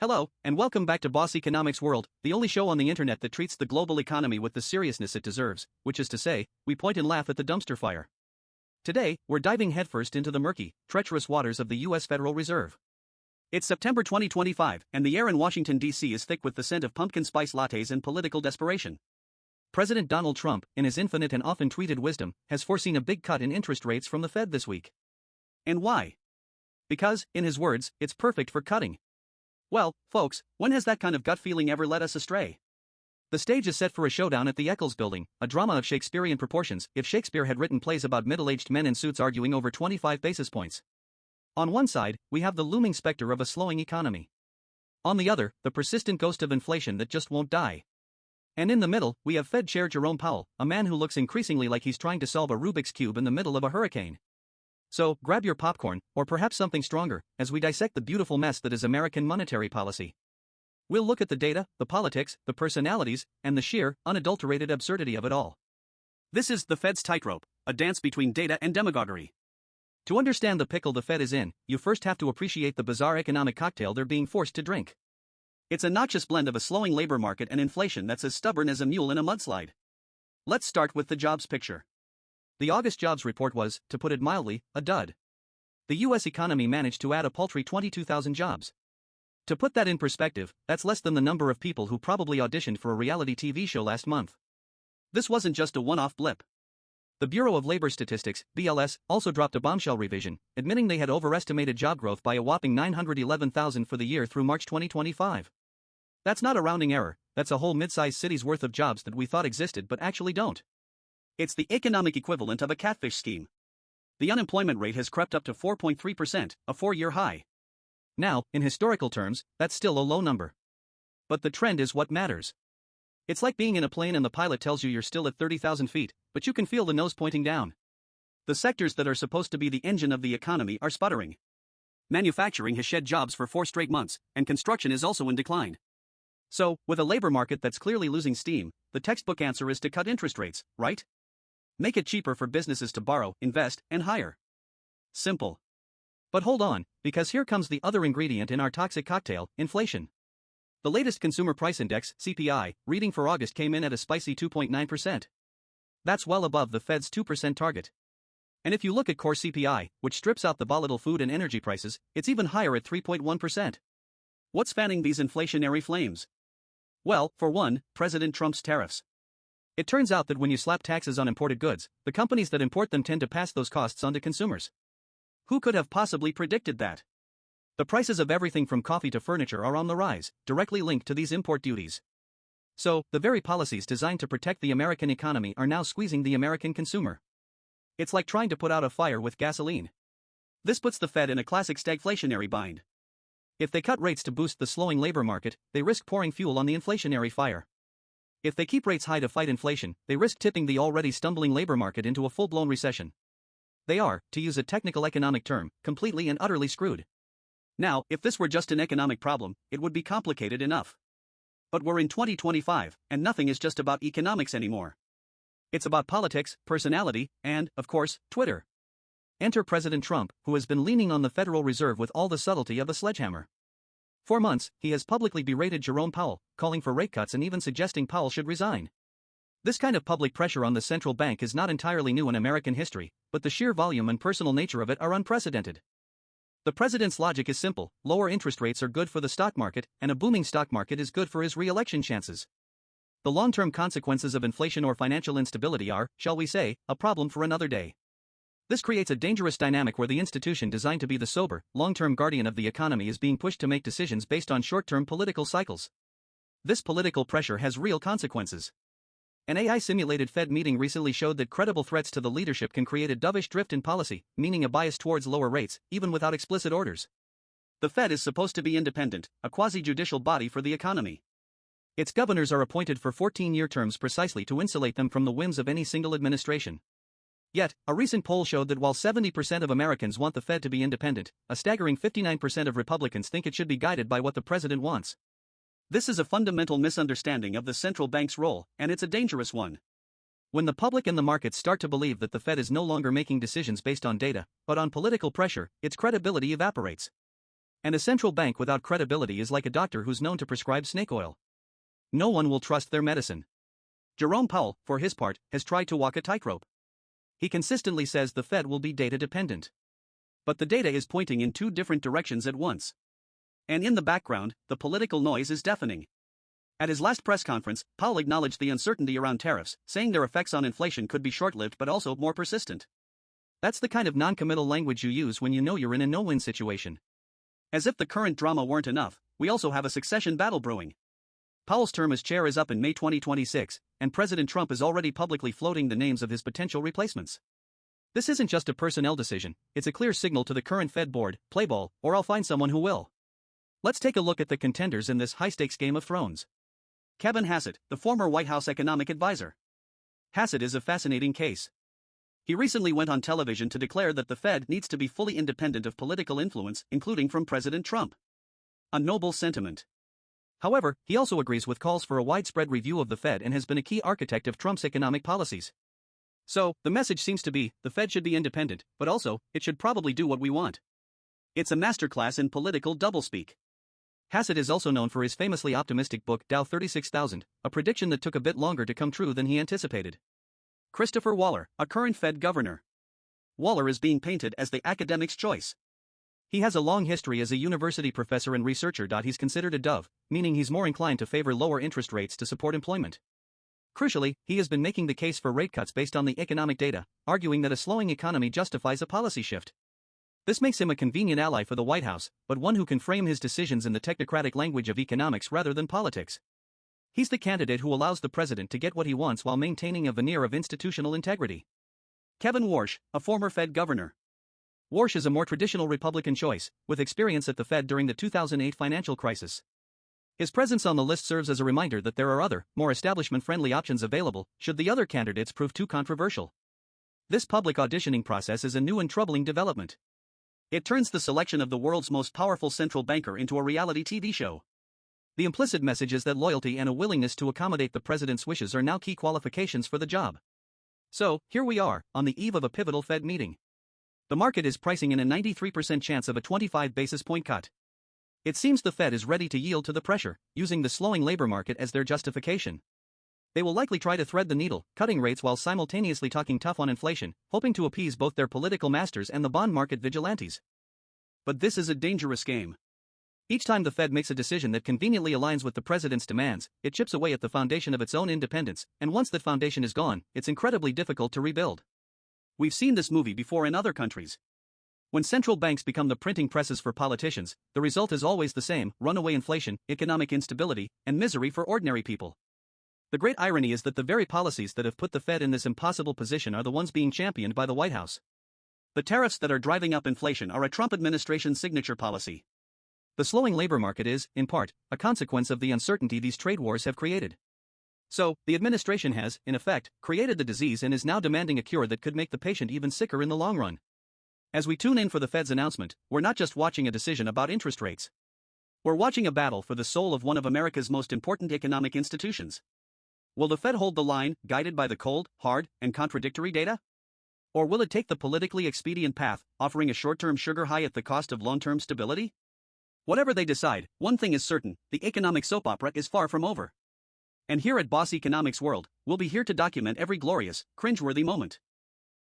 Hello, and welcome back to Boss Economics World, the only show on the internet that treats the global economy with the seriousness it deserves, which is to say, we point and laugh at the dumpster fire. Today, we're diving headfirst into the murky, treacherous waters of the U.S. Federal Reserve. It's September 2025, and the air in Washington, D.C. is thick with the scent of pumpkin spice lattes and political desperation. President Donald Trump, in his infinite and often tweeted wisdom, has foreseen a big cut in interest rates from the Fed this week. And why? Because, in his words, it's perfect for cutting. Well, folks, when has that kind of gut feeling ever led us astray? The stage is set for a showdown at the Eccles Building, a drama of Shakespearean proportions if Shakespeare had written plays about middle-aged men in suits arguing over 25 basis points. On one side, we have the looming specter of a slowing economy. On the other, the persistent ghost of inflation that just won't die. And in the middle, we have Fed Chair Jerome Powell, a man who looks increasingly like he's trying to solve a Rubik's Cube in the middle of a hurricane. So, grab your popcorn, or perhaps something stronger, as we dissect the beautiful mess that is American monetary policy. We'll look at the data, the politics, the personalities, and the sheer, unadulterated absurdity of it all. This is the Fed's tightrope, a dance between data and demagoguery. To understand the pickle the Fed is in, you first have to appreciate the bizarre economic cocktail they're being forced to drink. It's a noxious blend of a slowing labor market and inflation that's as stubborn as a mule in a mudslide. Let's start with the jobs picture. The August jobs report was, to put it mildly, a dud. The U.S. economy managed to add a paltry 22,000 jobs. To put that in perspective, that's less than the number of people who probably auditioned for a reality TV show last month. This wasn't just a one-off blip. The Bureau of Labor Statistics, BLS, also dropped a bombshell revision, admitting they had overestimated job growth by a whopping 911,000 for the year through March 2025. That's not a rounding error, that's a whole mid-sized city's worth of jobs that we thought existed but actually don't. It's the economic equivalent of a catfish scheme. The unemployment rate has crept up to 4.3%, a 4-year high. Now, in historical terms, that's still a low number. But the trend is what matters. It's like being in a plane and the pilot tells you you're still at 30,000 feet, but you can feel the nose pointing down. The sectors that are supposed to be the engine of the economy are sputtering. Manufacturing has shed jobs for 4 straight months, and construction is also in decline. So, with a labor market that's clearly losing steam, the textbook answer is to cut interest rates, right? Make it cheaper for businesses to borrow, invest, and hire. Simple. But hold on, because here comes the other ingredient in our toxic cocktail, inflation. The latest Consumer Price Index, CPI, reading for August came in at a spicy 2.9%. That's well above the Fed's 2% target. And if you look at core CPI, which strips out the volatile food and energy prices, it's even higher at 3.1%. What's fanning these inflationary flames? Well, for one, President Trump's tariffs. It turns out that when you slap taxes on imported goods, the companies that import them tend to pass those costs on to consumers. Who could have possibly predicted that? The prices of everything from coffee to furniture are on the rise, directly linked to these import duties. So, the very policies designed to protect the American economy are now squeezing the American consumer. It's like trying to put out a fire with gasoline. This puts the Fed in a classic stagflationary bind. If they cut rates to boost the slowing labor market, they risk pouring fuel on the inflationary fire. If they keep rates high to fight inflation, they risk tipping the already stumbling labor market into a full-blown recession. They are, to use a technical economic term, completely and utterly screwed. Now, if this were just an economic problem, it would be complicated enough. But we're in 2025, and nothing is just about economics anymore. It's about politics, personality, and, of course, Twitter. Enter President Trump, who has been leaning on the Federal Reserve with all the subtlety of a sledgehammer. For months, he has publicly berated Jerome Powell, calling for rate cuts and even suggesting Powell should resign. This kind of public pressure on the central bank is not entirely new in American history, but the sheer volume and personal nature of it are unprecedented. The president's logic is simple: lower interest rates are good for the stock market, and a booming stock market is good for his re-election chances. The long-term consequences of inflation or financial instability are, shall we say, a problem for another day. This creates a dangerous dynamic where the institution designed to be the sober, long-term guardian of the economy is being pushed to make decisions based on short-term political cycles. This political pressure has real consequences. An AI-simulated Fed meeting recently showed that credible threats to the leadership can create a dovish drift in policy, meaning a bias towards lower rates, even without explicit orders. The Fed is supposed to be independent, a quasi-judicial body for the economy. Its governors are appointed for 14-year terms precisely to insulate them from the whims of any single administration. Yet, a recent poll showed that while 70% of Americans want the Fed to be independent, a staggering 59% of Republicans think it should be guided by what the president wants. This is a fundamental misunderstanding of the central bank's role, and it's a dangerous one. When the public and the markets start to believe that the Fed is no longer making decisions based on data, but on political pressure, its credibility evaporates. And a central bank without credibility is like a doctor who's known to prescribe snake oil. No one will trust their medicine. Jerome Powell, for his part, has tried to walk a tightrope. He consistently says the Fed will be data dependent. But the data is pointing in two different directions at once. And in the background, the political noise is deafening. At his last press conference, Powell acknowledged the uncertainty around tariffs, saying their effects on inflation could be short-lived but also more persistent. That's the kind of non-committal language you use when you know you're in a no-win situation. As if the current drama weren't enough, we also have a succession battle brewing. Powell's term as chair is up in May 2026, and President Trump is already publicly floating the names of his potential replacements. This isn't just a personnel decision, it's a clear signal to the current Fed board, play ball, or I'll find someone who will. Let's take a look at the contenders in this high-stakes Game of Thrones. Kevin Hassett, the former White House economic advisor. Hassett is a fascinating case. He recently went on television to declare that the Fed needs to be fully independent of political influence, including from President Trump. A noble sentiment. However, he also agrees with calls for a widespread review of the Fed and has been a key architect of Trump's economic policies. So, the message seems to be, the Fed should be independent, but also, it should probably do what we want. It's a masterclass in political doublespeak. Hassett is also known for his famously optimistic book Dow 36,000, a prediction that took a bit longer to come true than he anticipated. Christopher Waller, a current Fed governor. Waller is being painted as the academic's choice. He has a long history as a university professor and researcher. He's considered a dove, meaning he's more inclined to favor lower interest rates to support employment. Crucially, he has been making the case for rate cuts based on the economic data, arguing that a slowing economy justifies a policy shift. This makes him a convenient ally for the White House, but one who can frame his decisions in the technocratic language of economics rather than politics. He's the candidate who allows the president to get what he wants while maintaining a veneer of institutional integrity. Kevin Warsh, a former Fed governor. Warsh is a more traditional Republican choice, with experience at the Fed during the 2008 financial crisis. His presence on the list serves as a reminder that there are other, more establishment-friendly options available, should the other candidates prove too controversial. This public auditioning process is a new and troubling development. It turns the selection of the world's most powerful central banker into a reality TV show. The implicit message is that loyalty and a willingness to accommodate the president's wishes are now key qualifications for the job. So, here we are, on the eve of a pivotal Fed meeting. The market is pricing in a 93% chance of a 25 basis point cut. It seems the Fed is ready to yield to the pressure, using the slowing labor market as their justification. They will likely try to thread the needle, cutting rates while simultaneously talking tough on inflation, hoping to appease both their political masters and the bond market vigilantes. But this is a dangerous game. Each time the Fed makes a decision that conveniently aligns with the president's demands, it chips away at the foundation of its own independence, and once that foundation is gone, it's incredibly difficult to rebuild. We've seen this movie before in other countries. When central banks become the printing presses for politicians, the result is always the same: runaway inflation, economic instability, and misery for ordinary people. The great irony is that the very policies that have put the Fed in this impossible position are the ones being championed by the White House. The tariffs that are driving up inflation are a Trump administration signature policy. The slowing labor market is, in part, a consequence of the uncertainty these trade wars have created. So, the administration has, in effect, created the disease and is now demanding a cure that could make the patient even sicker in the long run. As we tune in for the Fed's announcement, we're not just watching a decision about interest rates. We're watching a battle for the soul of one of America's most important economic institutions. Will the Fed hold the line, guided by the cold, hard, and contradictory data? Or will it take the politically expedient path, offering a short-term sugar high at the cost of long-term stability? Whatever they decide, one thing is certain: the economic soap opera is far from over. And here at Boss Economics World, we'll be here to document every glorious, cringeworthy moment.